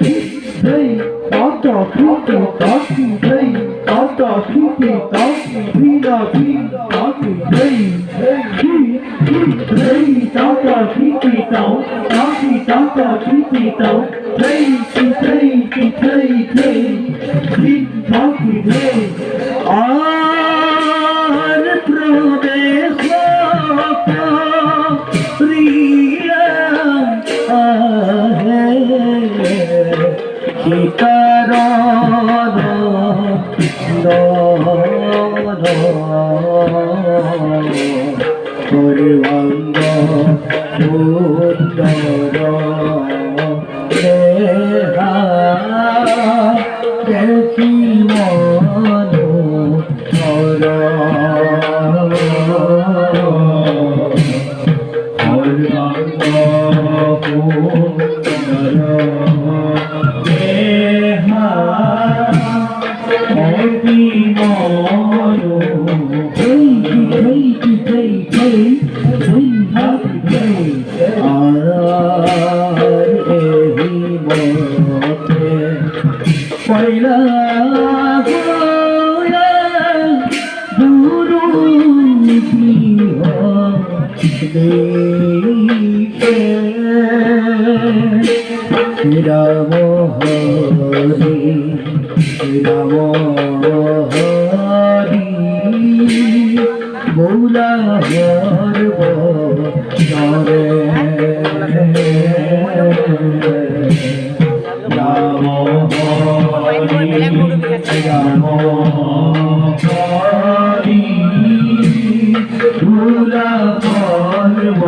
Hey, Tata, Piki, Tati, hey, Tata, Piki, Tati, Pina, Pina, Tati, hey, hey, Tata, Piki, Tati, Tata, Piki, hey, hey, hey, Tati, hey, আর প্রদেশ প্রিয়া আহে সীতারাম পরিবঙ্গ সুন্দর দেহা দেখি মনো পয়লা রাম হরি রাম হরি বৌলা হরব রে রাম হরি রাম হরি বৌলা হরব